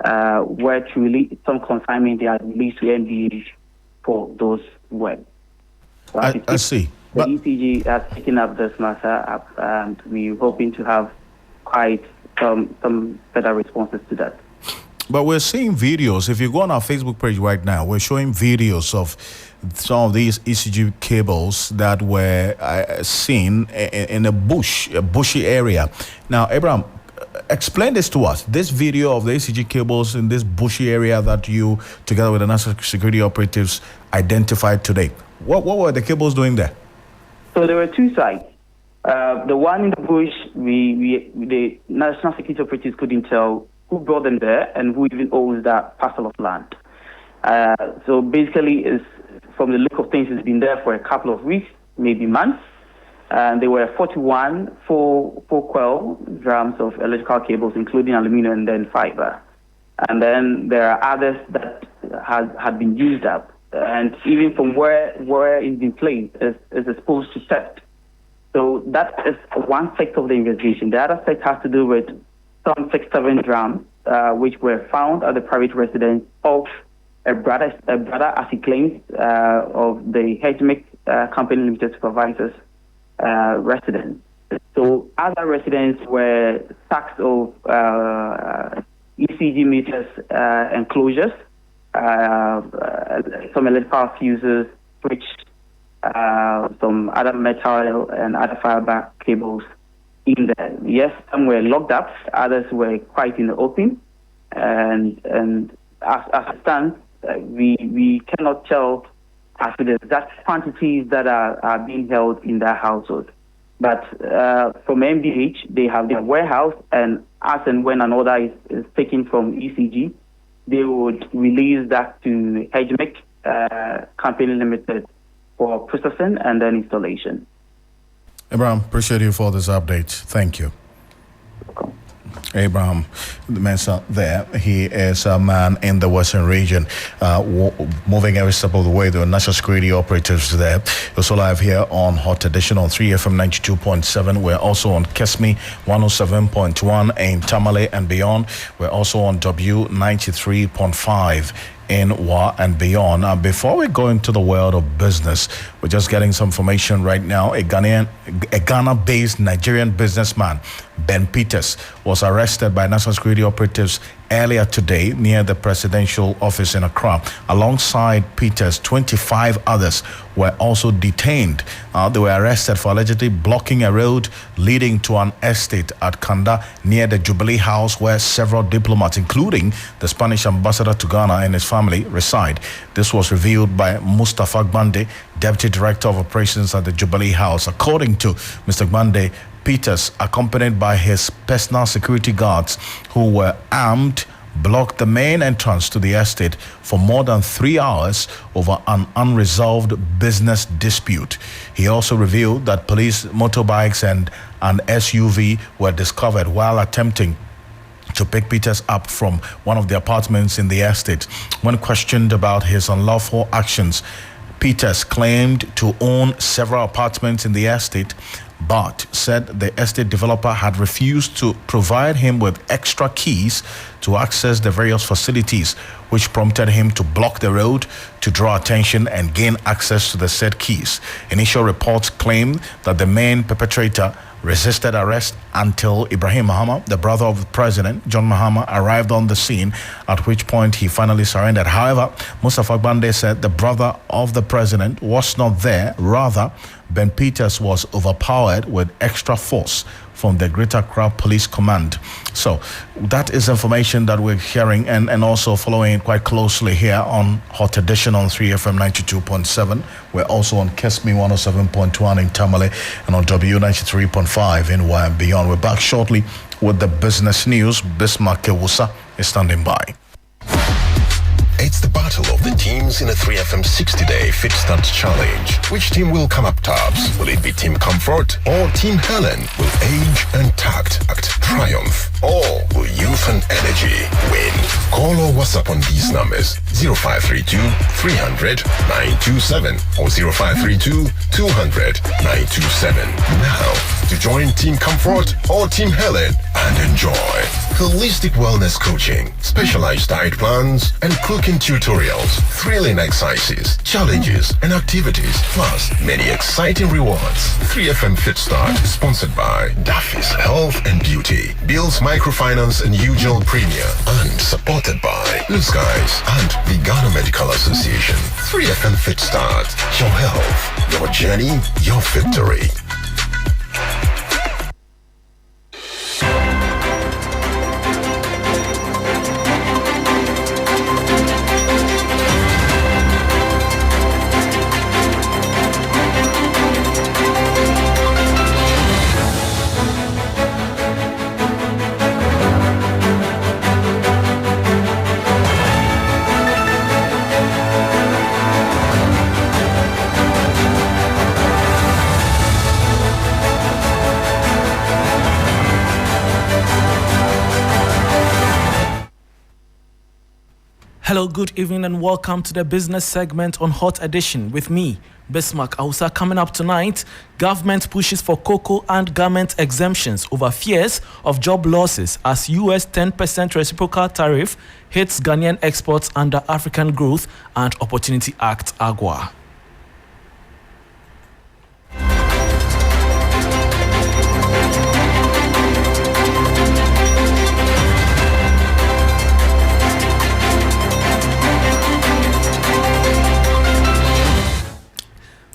S15: were truly some consignment they had released to MBH for those work. So
S1: I see.
S15: The ECG has taken up this matter and we're hoping to have quite some better responses to that.
S1: But we're seeing videos. If you go on our Facebook page right now, we're showing videos of some of these ECG cables that were seen in a bushy area. Now, Abraham, explain this to us. This video of the ECG cables in this bushy area that you, together with the national security operatives, identified today. What were the cables doing there?
S15: So there were two sites. The one in the bush, the national security operatives couldn't tell who brought them there and who even owns that parcel of land. So basically, from the look of things, it's been there for a couple of weeks, maybe months. And there were 41 4-coil drums of electrical cables, including aluminum and then fiber. And then there are others that had been used up. And even from where it's been placed is exposed to theft. So that is one sector of the investigation. The other sector has to do with some 6-7 drums, which were found at the private residence of a brother, as he claims, of the HMIC Company Limited Supervisors residents. So other residents were stacks of ECG meters enclosures, some electrical fuses, which some other metal and other fiber cables in there. Yes, some were locked up, others were quite in the open, and as it stands, we cannot tell as to the exact quantities that are being held in that household. But from MBH, they have their warehouse, and as and when an order is taken from ECG, they would release that to HMIC Company Limited for processing and then installation.
S1: Abraham, appreciate you for this update. Thank you. Abraham Mensah there. He is a man in the Western region, moving every step of the way. The national security operatives there. We're also live here on Hot Edition on 3FM 92.7. We're also on Kesmi 107.1 in Tamale and beyond. We're also on W 93.5 in Wa and beyond. Now, before we go into the world of business, we're just getting some information right now. A Ghana-based Nigerian businessman, Ben Peters, was arrested by national security operatives earlier today near the presidential office in Accra. Alongside Peters, 25 others were also detained. They were arrested for allegedly blocking a road leading to an estate at Kanda near the Jubilee House, where several diplomats, including the Spanish ambassador to Ghana and his family, reside. This was revealed by Mustafa Gbande, Deputy Director of Operations at the Jubilee House. According to Mr. Gbande, Peters, accompanied by his personal security guards who were armed, blocked the main entrance to the estate for more than 3 hours over an unresolved business dispute. He also revealed that police motorbikes and an SUV were discovered while attempting to pick Peters up from one of the apartments in the estate. When questioned about his unlawful actions, Peters claimed to own several apartments in the estate, but said the estate developer had refused to provide him with extra keys to access the various facilities, which prompted him to block the road to draw attention and gain access to the said keys. Initial reports claim that the main perpetrator resisted arrest until Ibrahim Mahama, the brother of the president, John Mahama, arrived on the scene, at which point he finally surrendered. However, Mustafa Gbande said the brother of the president was not there. Rather, Ben Peters was overpowered with extra force from the Greater Accra Police Command. So that is information that we're hearing and also following quite closely here on Hot Edition on 3FM 92.7. We're also on Kesmi 107.1 in Tamale and on W 93.5 in Wa and beyond. We're back shortly with the business news. Bismarck Kewusa is standing by.
S16: It's the battle of the teams in a 3FM 60-day Fit Start Challenge. Which team will come up tops? Will it be Team Comfort or Team Helen? Will age and tact triumph? Or will youth and energy win? Call or WhatsApp on these numbers: 0532 300 927 or 0532 200 927. Now, to join Team Comfort or Team Helen and enjoy holistic wellness coaching, specialized diet plans, and cooking tutorials, thrilling exercises, challenges, and activities, plus many exciting rewards. 3FM Fit Start is sponsored by Daffy's Health and Beauty, Bill's Microfinance and UGL Premier, and supported by Blue Skies and the Ghana Medical Association. 3FM Fit Start, your health, your journey, your victory.
S17: Hello, good evening and welcome to the business segment on Hot Edition with me, Bismarck Ausa. Coming up tonight, government pushes for cocoa and garment exemptions over fears of job losses as US 10% reciprocal tariff hits Ghanaian exports under African Growth and Opportunity Act (AGWA).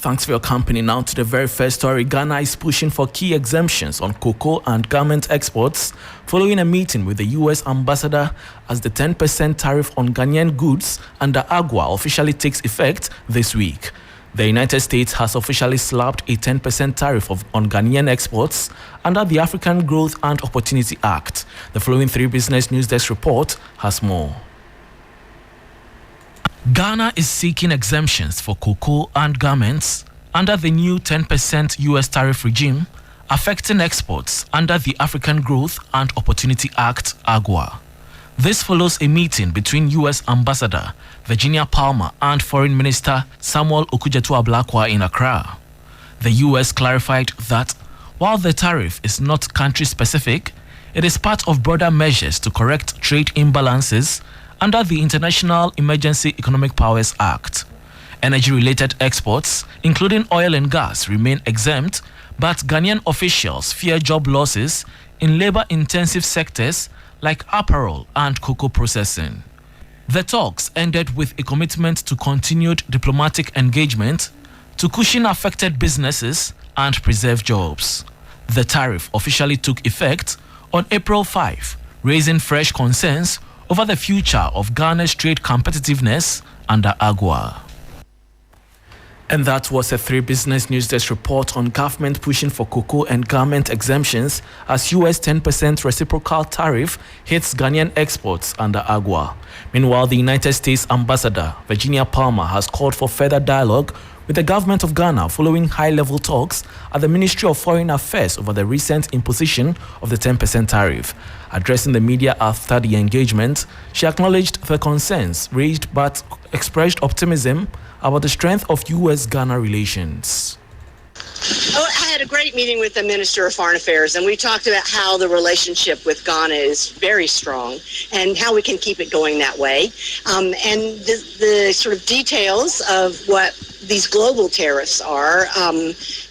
S17: Thanks for your company. Now to the very first story. Ghana is pushing for key exemptions on cocoa and garment exports following a meeting with the U.S. ambassador as the 10% tariff on Ghanaian goods under AGWA officially takes effect this week. The United States has officially slapped a 10% tariff on Ghanaian exports under the African Growth and Opportunity Act. The following 3 Business News Desk report has more. Ghana is seeking exemptions for cocoa and garments under the new 10% US tariff regime affecting exports under the African Growth and Opportunity Act (AGWA). This follows a meeting between US Ambassador Virginia Palmer and Foreign Minister Samuel Okudzeto-Ablakwa in Accra. The US clarified that while the tariff is not country-specific, it is part of broader measures to correct trade imbalances under the International Emergency Economic Powers Act. Energy-related exports, including oil and gas, remain exempt, but Ghanaian officials fear job losses in labor-intensive sectors like apparel and cocoa processing. The talks ended with a commitment to continued diplomatic engagement to cushion affected businesses and preserve jobs. The tariff officially took effect on April 5, raising fresh concerns over the future of Ghana's trade competitiveness under AGWA. And that was a 3 Business News Desk report on government pushing for cocoa and garment exemptions as US 10% reciprocal tariff hits Ghanaian exports under AGWA. Meanwhile, the United States Ambassador Virginia Palmer has called for further dialogue with the government of Ghana following high-level talks at the Ministry of Foreign Affairs over the recent imposition of the 10% tariff. Addressing the media after the engagement, she acknowledged the concerns raised but expressed optimism about the strength of US-Ghana relations.
S18: Oh, I had a great meeting with the Minister of Foreign Affairs, and we talked about how the relationship with Ghana is very strong and how we can keep it going that way. And the sort of details of what these global tariffs are,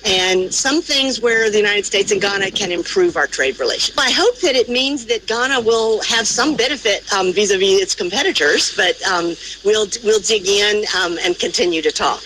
S18: and some things where the United States and Ghana can improve our trade relations. I hope that it means that Ghana will have some benefit vis-a-vis its competitors, but we'll dig in and continue to talk.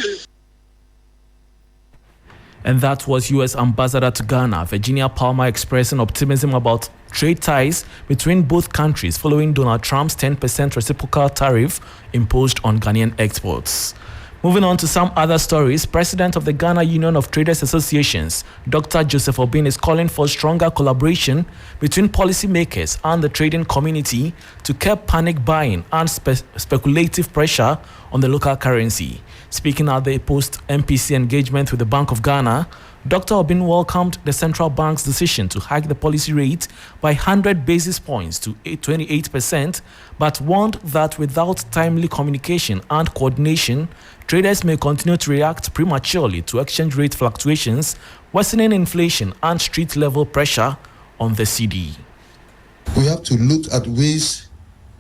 S17: And that was U.S. Ambassador to Ghana, Virginia Palmer, expressing optimism about trade ties between both countries following Donald Trump's 10% reciprocal tariff imposed on Ghanaian exports. Moving on to some other stories, President of the Ghana Union of Traders Associations, Dr. Joseph Obin, is calling for stronger collaboration between policymakers and the trading community to curb panic buying and speculative pressure on the local currency. Speaking at the post-MPC engagement with the Bank of Ghana, Dr. Obin welcomed the central bank's decision to hike the policy rate by 100 basis points to 28%, but warned that without timely communication and coordination, traders may continue to react prematurely to exchange rate fluctuations, worsening inflation and street-level pressure on the cedi.
S19: We have to look at ways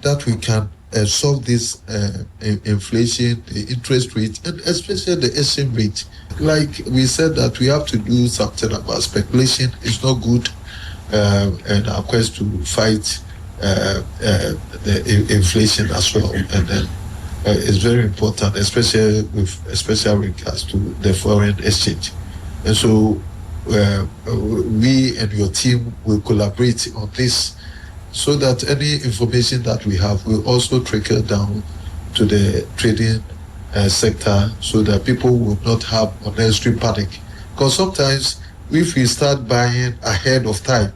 S19: that we can solve this inflation, the interest rate, and especially the exchange rate. Like we said that we have to do something about speculation. It's not good, and our quest to fight the inflation as well. And then it's very important, especially with special regards to the foreign exchange. And so we and your team will collaborate on this, so that any information that we have will also trickle down to the trading sector, so that people will not have unnecessary panic. Because sometimes if we start buying ahead of time,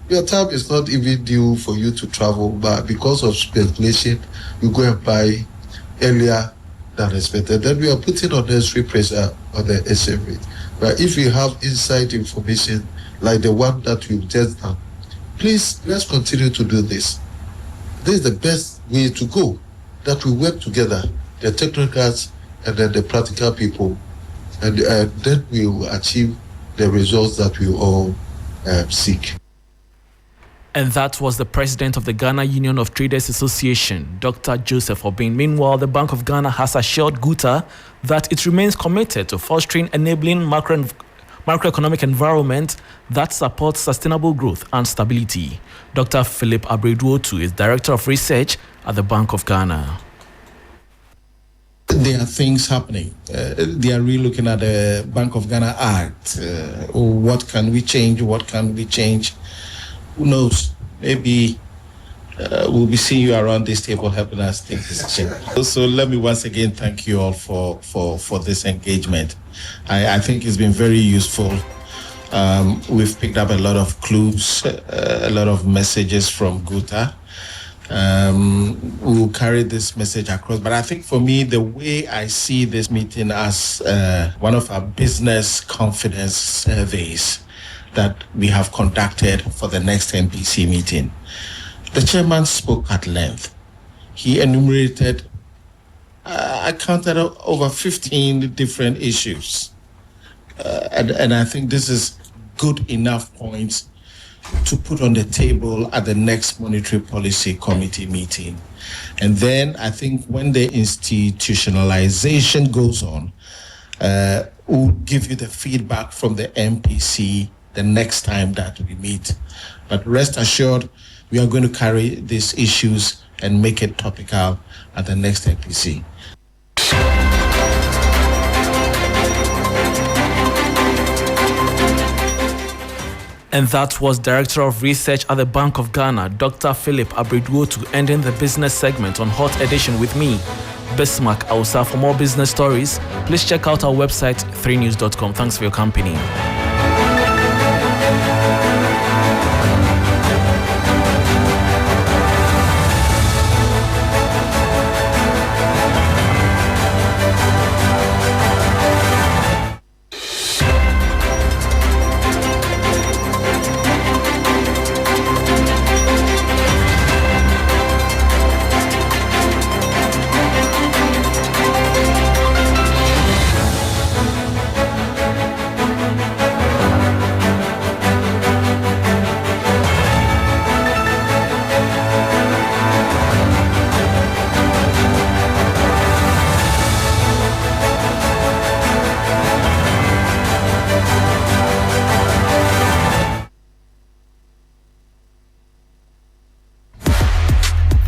S19: your time is not even due for you to travel, but because of speculation, you go and buy earlier than expected. Then we are putting unnecessary pressure on the exchange rate. But if you have inside information like the one that we've just done, please, let's continue to do this. This is the best way to go. that we work together, the technocrats and then the practical people, and then we will achieve the results that we all seek.
S17: And that was the president of the Ghana Union of Traders Association, Dr. Joseph Obin. Meanwhile, the Bank of Ghana has assured GUTA that it remains committed to fostering enabling macroeconomic environment that supports sustainable growth and stability. Dr. Philip Abreduotu is Director of Research at the Bank of Ghana.
S20: There are things happening. They are really looking at the Bank of Ghana Act. What can we change? What can we change? Who knows? Maybe we'll be seeing you around this table helping us take this change. So let me once again thank you all for this engagement. I think it's been very useful. We've picked up a lot of clues, a lot of messages from GUTA. We'll carry this message across. But I think for me, the way I see this meeting as one of our business confidence surveys that we have conducted for the next MPC meeting. The chairman spoke at length. He enumerated, I counted over 15 different issues. And I think this is good enough points to put on the table at the next Monetary Policy Committee meeting. And then I think when the institutionalization goes on, we'll give you the feedback from the MPC the next time that we meet. But rest assured, we are going to carry these issues and make it topical at the next MPC.
S17: And that was Director of Research at the Bank of Ghana, Dr. Philip Abreduotu, ending the business segment on Hot Edition with me, Bismarck Ausa. For more business stories, please check out our website, 3news.com. Thanks for your company.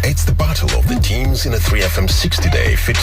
S16: It's the battle of the teams in a 3FM 60-day fit